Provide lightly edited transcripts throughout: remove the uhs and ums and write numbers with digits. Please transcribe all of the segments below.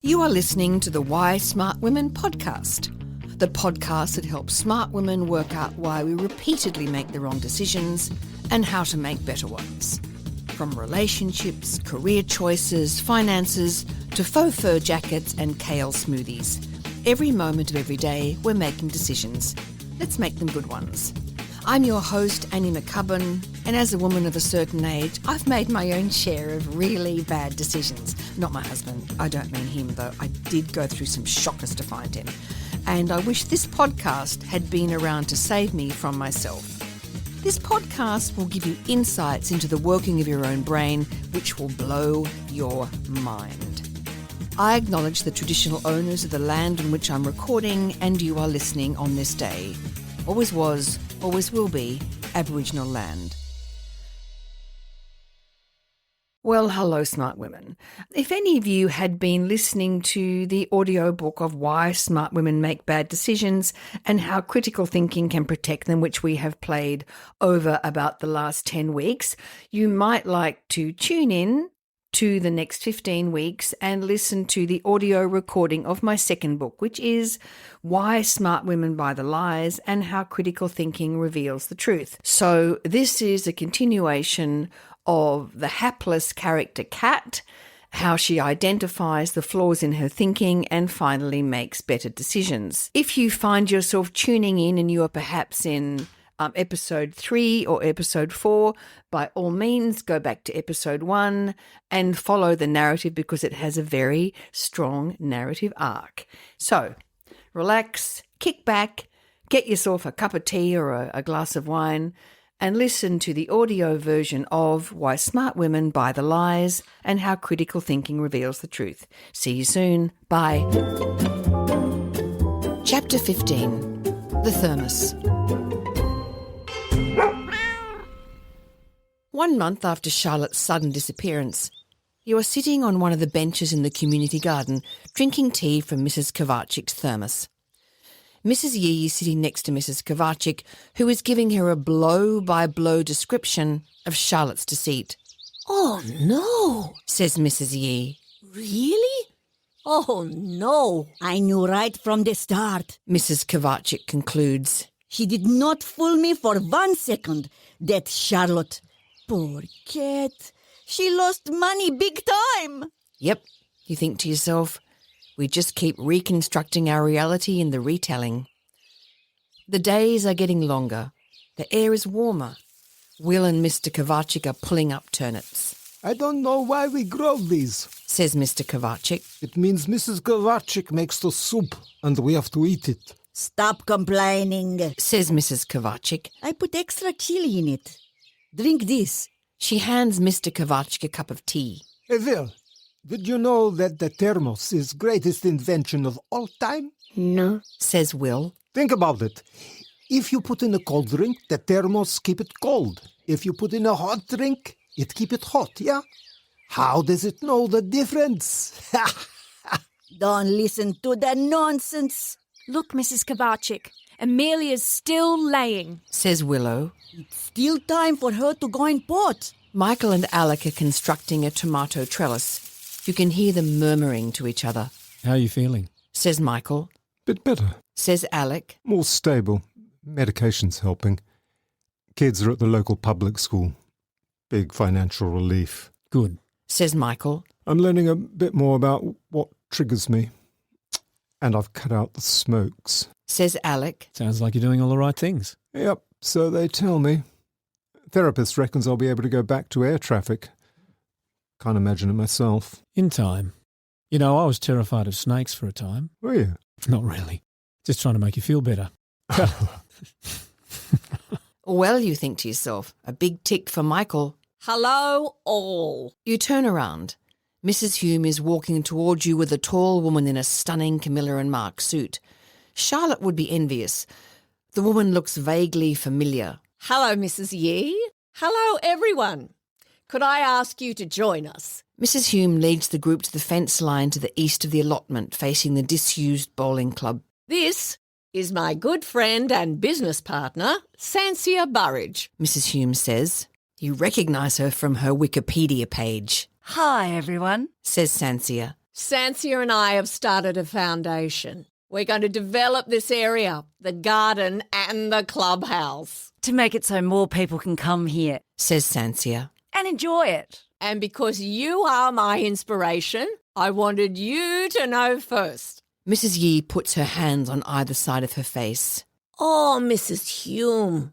You are listening to the Why Smart Women podcast, the podcast that helps smart women work out why we repeatedly make the wrong decisions and how to make better ones. From relationships, career choices, finances, to faux fur jackets and kale smoothies. Every moment of every day, we're making decisions. Let's make them good ones. I'm your host, Annie McCubbin, and as a woman of a certain age, I've made my own share of really bad decisions. Not my husband. I don't mean him, though. I did go through some shockers to find him. And I wish this podcast had been around to save me from myself. This podcast will give you insights into the working of your own brain, which will blow your mind. I acknowledge the traditional owners of the land on which I'm recording and you are listening on this day. Always was, always will be, Aboriginal land. Well, hello, smart women. If any of you had been listening to the audiobook of Why Smart Women Make Bad Decisions and How Critical Thinking Can Protect Them, which we have played over about the last 10 weeks, you might like to tune in to the next 15 weeks and listen to the audio recording of my second book, which is Why Smart Women Buy the Lies and How Critical Thinking Reveals the Truth. So this is a continuation of the hapless character Kat, how she identifies the flaws in her thinking and finally makes better decisions. If you find yourself tuning in and you are perhaps in episode 3 or episode 4, by all means, go back to episode 1 and follow the narrative because it has a very strong narrative arc. So, relax, kick back, get yourself a cup of tea or a glass of wine and listen to the audio version of Why Smart Women Buy the Lies and How Critical Thinking Reveals the Truth. See you soon. Bye. Chapter 15, The Thermos. 1 month after Charlotte's sudden disappearance, you are sitting on one of the benches in the community garden, drinking tea from Mrs. Kovačic's thermos. Mrs. Yee is sitting next to Mrs. Kovačic, who is giving her a blow-by-blow description of Charlotte's deceit. "Oh, no," says Mrs. Yee. "Really? Oh, no. I knew right from the start." Mrs. Kovačic concludes. "She did not fool me for 1 second, that Charlotte. Poor cat. She lost money big time." Yep, you think to yourself, we just keep reconstructing our reality in the retelling. The days are getting longer. The air is warmer. Will and Mr. Kovačic are pulling up turnips. "I don't know why we grow these," says Mr. Kovačic. "It means Mrs. Kovačic makes the soup and we have to eat it." "Stop complaining," says Mrs. Kovačic. "I put extra chili in it. Drink this." She hands Mr. Kovačic a cup of tea. "Hey, Will, did you know that the thermos is greatest invention of all time?" "No," says Will. Think about it. If you put in a cold drink, the thermos keep it cold. If you put in a hot drink, it keep it hot, yeah? How does it know the difference? "Don't listen to the nonsense." "Look, Mrs. Kovačic, Amelia's still laying," says Willow. "It's still time for her to go in pot." Michael and Alec are constructing a tomato trellis. You can hear them murmuring to each other. "How are you feeling?" says Michael. Bit better. Says Alec. More stable. Medication's helping. Kids are at the local public school. Big financial relief. "Good," says Michael. I'm learning a bit more about what triggers me. And I've cut out the smokes. Says Alec. "Sounds like you're doing all the right things." Yep, so they tell me. Therapist reckons I'll be able to go back to air traffic. Can't imagine it myself. "In time. You know, I was terrified of snakes for a time." Were you? "Not really. Just trying to make you feel better." Well, you think to yourself, a big tick for Michael. "Hello, all." You turn around. Mrs. Hume is walking towards you with a tall woman in a stunning Camilla and Mark suit. Charlotte would be envious. The woman looks vaguely familiar. "Hello, Mrs. Yee. Hello, everyone. Could I ask you to join us?" Mrs. Hume leads the group to the fence line to the east of the allotment, facing the disused bowling club. "This is my good friend and business partner, Sansia Burridge." Mrs. Hume says. You recognise her from her Wikipedia page. "Hi, everyone," says Sansia. Sansia and I have started a foundation. We're going to develop this area, the garden and the clubhouse. To make it so more people can come here says Sansia. and enjoy it. And because you are my inspiration, I wanted you to know first. Mrs. Yee puts her hands on either side of her face. Oh, Mrs. Hume,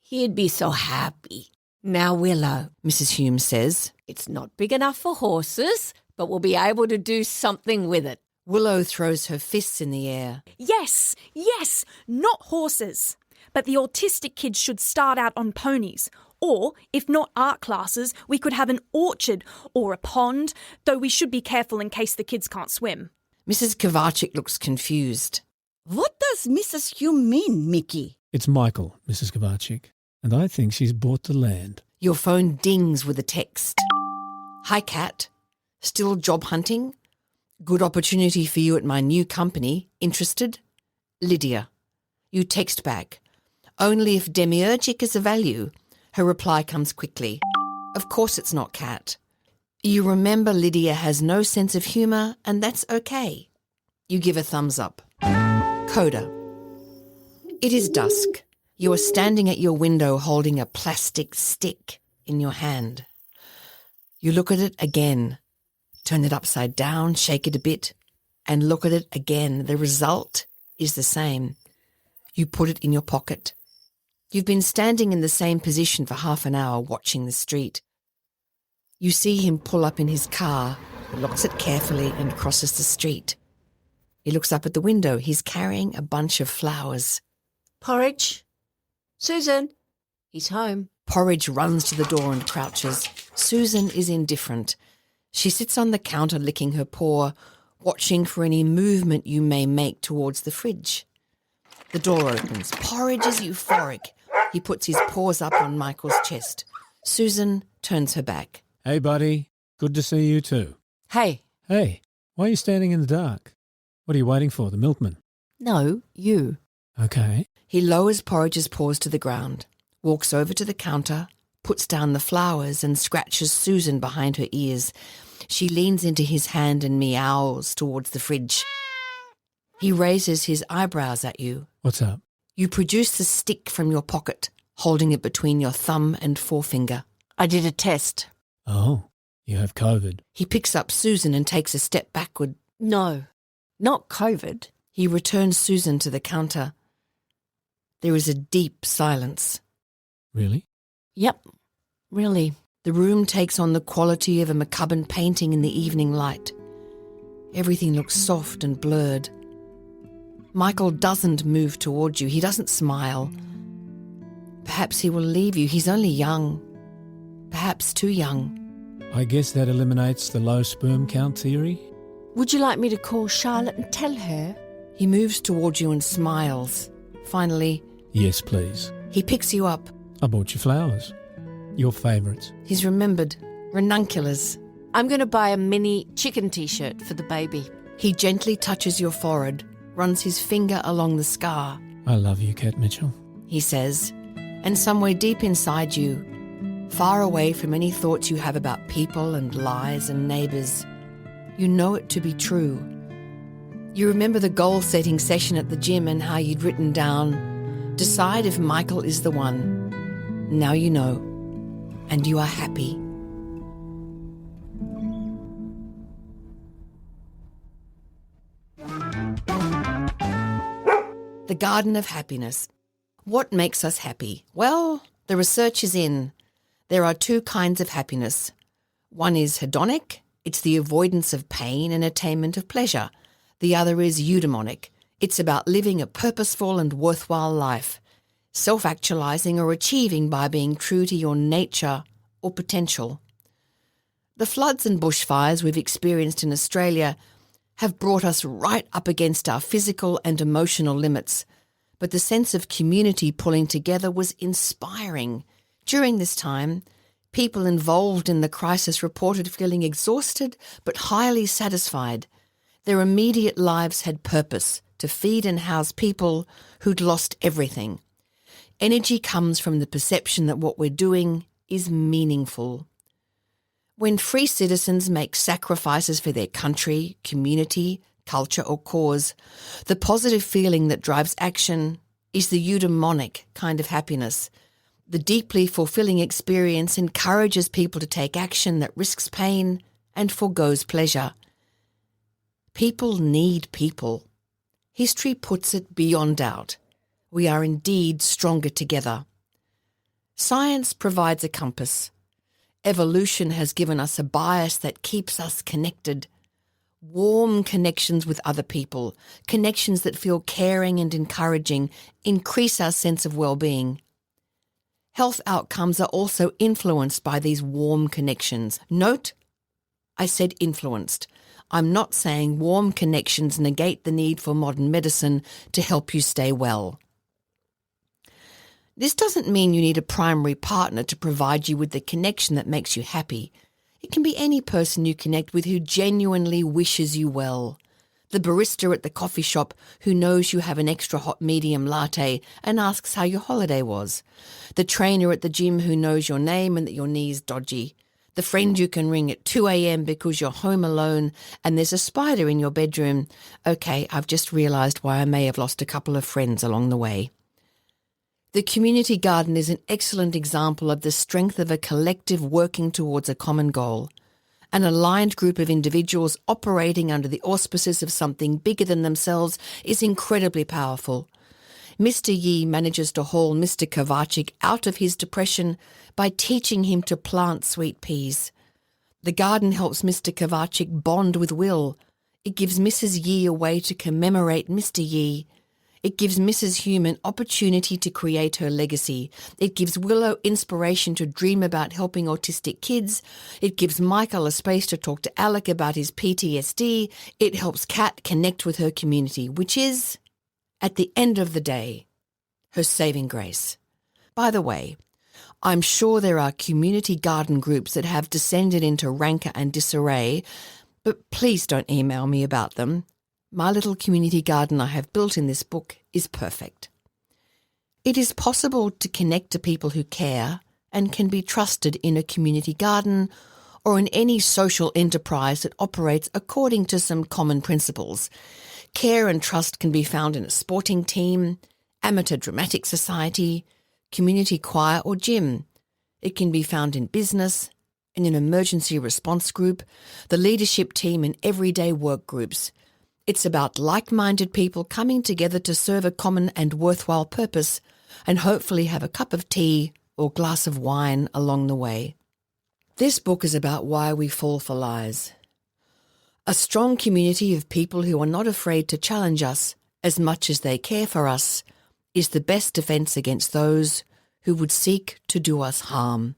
he'd be so happy. Now, Willow, Mrs. Hume says. it's not big enough for horses, but we'll be able to do something with it. Willow throws her fists in the air. Yes, yes, not horses. But the autistic kids should start out on ponies. Or, if not art classes, we could have an orchard or a pond, though we should be careful in case the kids can't swim. Mrs. Kovacic looks confused. What does Mrs. Hume mean, Mickey? It's Michael, Mrs. Kovacic, and I think she's bought the land. Your phone dings with a text. Hi, Kat. Still job hunting? Good opportunity for you at my new company. Interested? Lydia. You text back. Only if demiurgic is a value. Her reply comes quickly. Of course it's not Kat. You remember Lydia has no sense of humour, and that's okay. You give a thumbs up. Coda. It is dusk. You are standing at your window holding a plastic stick in your hand. You look at it again. Turn it upside down, shake it a bit, and look at it again. The result is the same. You put it in your pocket. You've been standing in the same position for half an hour watching the street. You see him pull up in his car, locks it carefully and crosses the street. He looks up at the window. He's carrying a bunch of flowers. Porridge? Susan? He's home. Porridge runs to the door and crouches. Susan is indifferent. She sits on the counter licking her paw, watching for any movement you may make towards the fridge. The door opens. Porridge is euphoric. He puts his paws up on Michael's chest. Susan turns her back. Hey, buddy. Good to see you too. Hey, Hey, why are you standing in the dark? What are you waiting for, the milkman? no, you. Okay. He lowers Porridge's paws to the ground, walks over to the counter, puts down the flowers and scratches Susan behind her ears. She leans into his hand and meows towards the fridge. He raises his eyebrows at you. What's up? You produce the stick from your pocket, holding it between your thumb and forefinger. I did a test. Oh, you have COVID. He picks up Susan and takes a step backward. No, not COVID. He returns Susan to the counter. There is a deep silence. Really? Yep, really. The room takes on the quality of a macabre painting in the evening light. Everything looks soft and blurred. Michael doesn't move towards you. He doesn't smile. Perhaps he will leave you. He's only young. Perhaps too young. I guess that eliminates the low sperm count theory. Would you like me to call Charlotte and tell her? He moves towards you and smiles. Finally, Yes, please. he picks you up. I bought you flowers. Your favourites. He's remembered. Ranunculus. I'm going to buy a mini chicken t-shirt for the baby. He gently touches your forehead, runs his finger along the scar. I love you, Kat Mitchell. He says, and somewhere deep inside you, far away from any thoughts you have about people and lies and neighbours, you know it to be true. You remember the goal-setting session at the gym and how you'd written down, decide if Michael is the one. Now you know, and you are happy. The Garden of Happiness. What makes us happy? Well, the research is in. There are two kinds of happiness. One is hedonic. It's the avoidance of pain and attainment of pleasure. The other is eudaimonic. It's about living a purposeful and worthwhile life, self-actualizing or achieving by being true to your nature or potential. The floods and bushfires we've experienced in Australia have brought us right up against our physical and emotional limits, but the sense of community pulling together was inspiring. During this time, people involved in the crisis reported feeling exhausted but highly satisfied. Their immediate lives had purpose to feed and house people who'd lost everything. Energy comes from the perception that what we're doing is meaningful. When free citizens make sacrifices for their country, community, culture or cause, the positive feeling that drives action is the eudaimonic kind of happiness. The deeply fulfilling experience encourages people to take action that risks pain and forgoes pleasure. People need people. History puts it beyond doubt. We are indeed stronger together. Science provides a compass. Evolution has given us a bias that keeps us connected. Warm connections with other people, connections that feel caring and encouraging, increase our sense of well-being. Health outcomes are also influenced by these warm connections. Note, I said influenced. I'm not saying warm connections negate the need for modern medicine to help you stay well. This doesn't mean you need a primary partner to provide you with the connection that makes you happy. It can be any person you connect with who genuinely wishes you well. The barista at the coffee shop who knows you have an extra hot medium latte and asks how your holiday was. The trainer at the gym who knows your name and that your knee's dodgy. The friend you can ring at 2 a.m. because you're home alone and there's a spider in your bedroom. Okay, I've just realised why I may have lost a couple of friends along the way. The community garden is an excellent example of the strength of a collective working towards a common goal. An aligned group of individuals operating under the auspices of something bigger than themselves is incredibly powerful. Mr. Yi manages to haul Mr. Kovacic out of his depression by teaching him to plant sweet peas. The garden helps Mr. Kovacic bond with Will. It gives Mrs. Yi a way to commemorate Mr. Yi. It gives Mrs. Hume an opportunity to create her legacy. It gives Willow inspiration to dream about helping autistic kids. It gives Michael a space to talk to Alec about his PTSD. It helps Kat connect with her community, which is, at the end of the day, her saving grace. By the way, I'm sure there are community garden groups that have descended into rancor and disarray, but please don't email me about them. My little community garden I have built in this book is perfect. It is possible to connect to people who care and can be trusted in a community garden or in any social enterprise that operates according to some common principles. Care and trust can be found in a sporting team, amateur dramatic society, community choir or gym. It can be found in business, in an emergency response group, the leadership team and everyday work groups. It's about like-minded people coming together to serve a common and worthwhile purpose and hopefully have a cup of tea or glass of wine along the way. This book is about why we fall for lies. A strong community of people who are not afraid to challenge us as much as they care for us is the best defence against those who would seek to do us harm.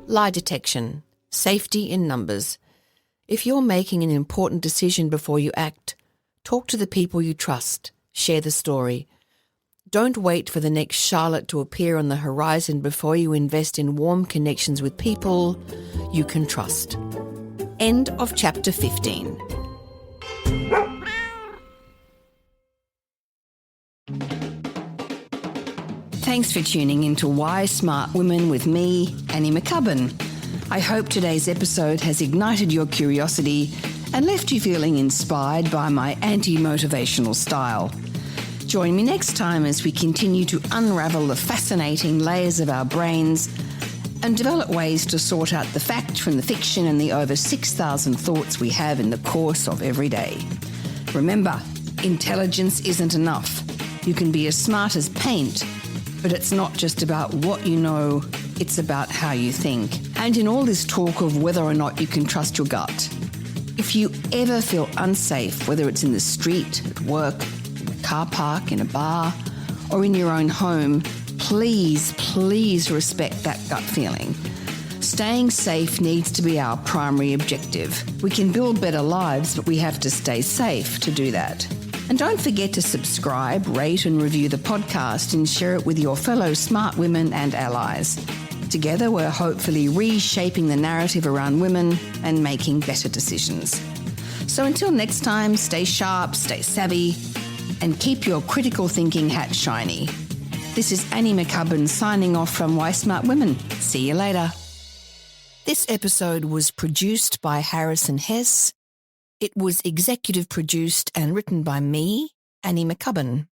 Lie detection. Safety in numbers. If you're making an important decision before you act, talk to the people you trust. Share the story. Don't wait for the next Charlotte to appear on the horizon before you invest in warm connections with people you can trust. End of chapter 15. Thanks for tuning into Why Smart Women with me, Annie McCubbin. I hope today's episode has ignited your curiosity and left you feeling inspired by my anti-motivational style. Join me next time as we continue to unravel the fascinating layers of our brains and develop ways to sort out the fact from the fiction and the over 6,000 thoughts we have in the course of every day. Remember, intelligence isn't enough. You can be as smart as paint, but it's not just about what you know, it's about how you think. And in all this talk of whether or not you can trust your gut, if you ever feel unsafe, whether it's in the street, at work, in a car park, in a bar, or in your own home, please respect that gut feeling. Staying safe needs to be our primary objective. We can build better lives, but we have to stay safe to do that. And don't forget to subscribe, rate and review the podcast and share it with your fellow smart women and allies. Together, we're hopefully reshaping the narrative around women and making better decisions. So until next time, stay sharp, stay savvy, and keep your critical thinking hat shiny. This is Annie McCubbin signing off from Why Smart Women. See you later. This episode was produced by Harrison Hess. It was executive produced and written by me, Annie McCubbin.